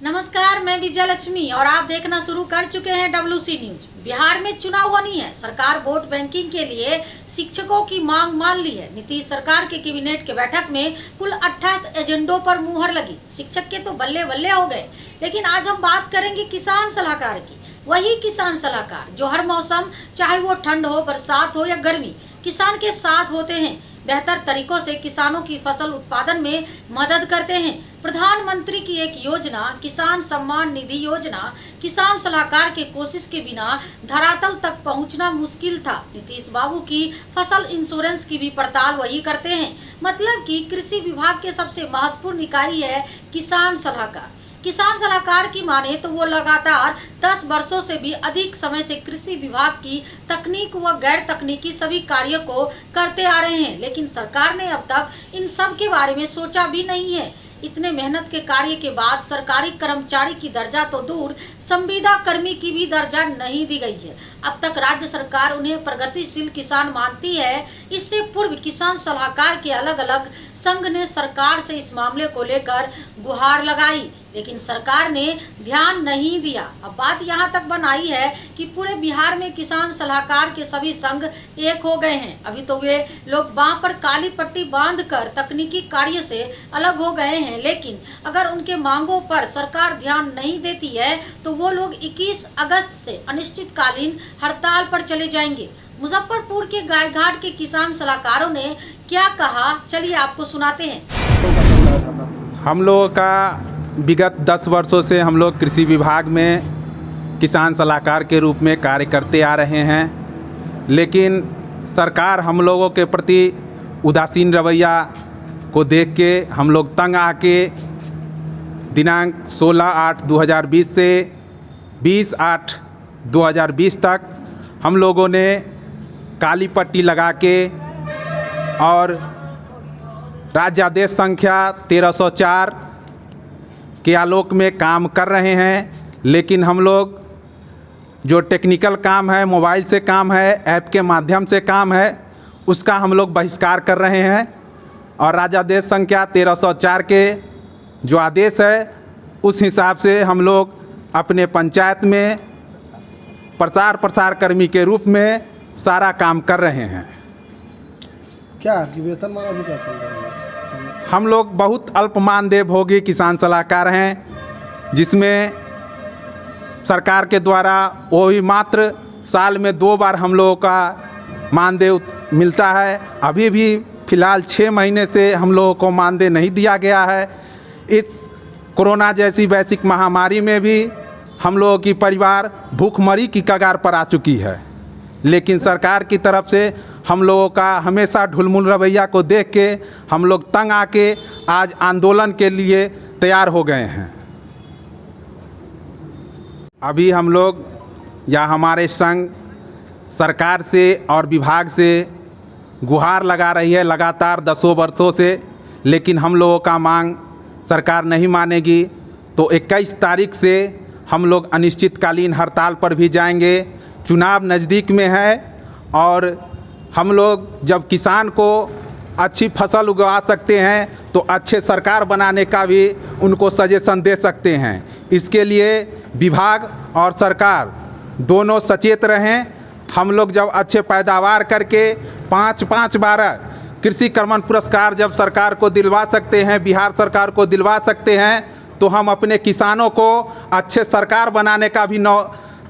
नमस्कार, मैं विजयलक्ष्मी और आप देखना शुरू कर चुके हैं WC न्यूज। बिहार में चुनाव होनी है। सरकार वोट बैंकिंग के लिए शिक्षकों की मांग मान ली है। नीतीश सरकार के कैबिनेट के बैठक में कुल 28 एजेंडों पर मुहर लगी। शिक्षक के तो बल्ले बल्ले हो गए। लेकिन आज हम बात करेंगे किसान सलाहकार की। वही किसान सलाहकार जो हर मौसम, चाहे वो ठंड हो, बरसात हो या गर्मी, किसान के साथ होते हैं। बेहतर तरीकों से किसानों की फसल उत्पादन में मदद करते हैं। प्रधानमंत्री की एक योजना, किसान सम्मान निधि योजना, किसान सलाहकार के कोशिश के बिना धरातल तक पहुंचना मुश्किल था। नीतीश बाबू की फसल इंश्योरेंस की भी पड़ताल वही करते हैं। मतलब कि कृषि विभाग के सबसे महत्वपूर्ण इकाई है किसान सलाहकार। किसान सलाहकार की माने तो वो लगातार 10 वर्षों से भी अधिक समय से कृषि विभाग की तकनीक व गैर तकनीकी सभी कार्यों को करते आ रहे हैं। लेकिन सरकार ने अब तक इन सब के बारे में सोचा भी नहीं है। इतने मेहनत के कार्य के बाद सरकारी कर्मचारी की दर्जा तो दूर, संविदा कर्मी की भी दर्जा नहीं दी गई है। अब तक राज्य सरकार उन्हें प्रगतिशील किसान मानती है। इससे पूर्व किसान सलाहकार के अलग अलग संघ ने सरकार से इस मामले को लेकर गुहार लगाई, लेकिन सरकार ने ध्यान नहीं दिया। अब बात यहाँ तक बन आई है कि पूरे बिहार में किसान सलाहकार के सभी संघ एक हो गए हैं। अभी तो वे लोग बांह पर काली पट्टी बांधकर तकनीकी कार्य से अलग हो गए हैं। लेकिन अगर उनके मांगों पर सरकार ध्यान नहीं देती है तो वो लोग 21 अगस्त से अनिश्चितकालीन हड़ताल पर चले जाएंगे। मुजफ्फरपुर के गायघाट के किसान सलाहकारों ने क्या कहा, चलिए आपको सुनाते हैं। हम लोगों का विगत 10 वर्षों से हम लोग कृषि विभाग में किसान सलाहकार के रूप में कार्य करते आ रहे हैं। लेकिन सरकार हम लोगों के प्रति उदासीन रवैया को देख के हम लोग तंग आके दिनांक 16/8/2020 से 20/8/2020 तक हम लोगों ने काली पट्टी लगा के और राज्यादेश संख्या 1304 के आलोक में काम कर रहे हैं। लेकिन हम लोग जो टेक्निकल काम है, मोबाइल से काम है, ऐप के माध्यम से काम है, उसका हम लोग बहिष्कार कर रहे हैं। और राज्यादेश संख्या 1304 के जो आदेश है उस हिसाब से हम लोग अपने पंचायत में प्रचार प्रसार कर्मी के रूप में सारा काम कर रहे हैं। क्या वेतनमान अभी क्या चल रहा है? हम लोग बहुत अल्प मानदेय भोगी किसान सलाहकार हैं, जिसमें सरकार के द्वारा वो भी मात्र साल में 2 बार हम लोगों का मानदेय मिलता है। अभी भी फ़िलहाल 6 महीने से हम लोगों को मानदेय नहीं दिया गया है। इस कोरोना जैसी वैश्विक महामारी में भी हम लोगों की परिवार भूखमरी की कगार पर आ चुकी है। लेकिन सरकार की तरफ से हम लोगों का हमेशा ढुलमुल रवैया को देख के हम लोग तंग आके आज आंदोलन के लिए तैयार हो गए हैं। अभी हम लोग या हमारे संघ सरकार से और विभाग से गुहार लगा रही है लगातार 10 वर्षों से। लेकिन हम लोगों का मांग सरकार नहीं मानेगी तो 21 तारीख से हम लोग अनिश्चितकालीन हड़ताल पर भी जाएंगे। चुनाव नज़दीक में है और हम लोग जब किसान को अच्छी फसल उगा सकते हैं तो अच्छे सरकार बनाने का भी उनको सजेशन दे सकते हैं। इसके लिए विभाग और सरकार दोनों सचेत रहें। हम लोग जब अच्छे पैदावार करके 5 बार कृषि कर्मण पुरस्कार जब सरकार को दिलवा सकते हैं, बिहार सरकार को दिलवा सकते हैं, तो हम अपने किसानों को अच्छे सरकार बनाने का भी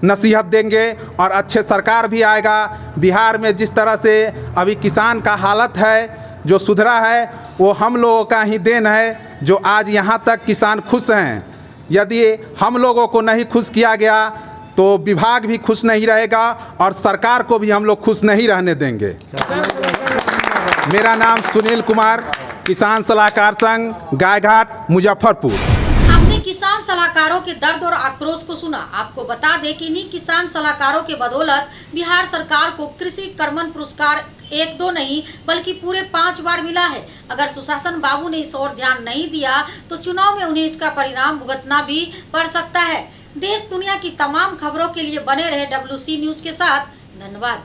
नसीहत देंगे और अच्छे सरकार भी आएगा। बिहार में जिस तरह से अभी किसान का हालत है जो सुधरा है वो हम लोगों का ही देन है, जो आज यहाँ तक किसान खुश हैं। यदि हम लोगों को नहीं खुश किया गया तो विभाग भी खुश नहीं रहेगा और सरकार को भी हम लोग खुश नहीं रहने देंगे। मेरा नाम सुनील कुमार, किसान सलाहकार संघ, गायघाट, मुजफ्फरपुर। आपने किसान सलाहकारों के दर्द और आक्रोश को सुना। आपको बता दें कि इन्हीं किसान सलाहकारों के बदौलत बिहार सरकार को कृषि कर्मण पुरस्कार 1-2 नहीं बल्कि पूरे 5 बार मिला है। अगर सुशासन बाबू ने इस ओर ध्यान नहीं दिया तो चुनाव में उन्हें इसका परिणाम भुगतना भी पड़ सकता है। देश दुनिया की तमाम खबरों के लिए बने रहे WC न्यूज के साथ। धन्यवाद।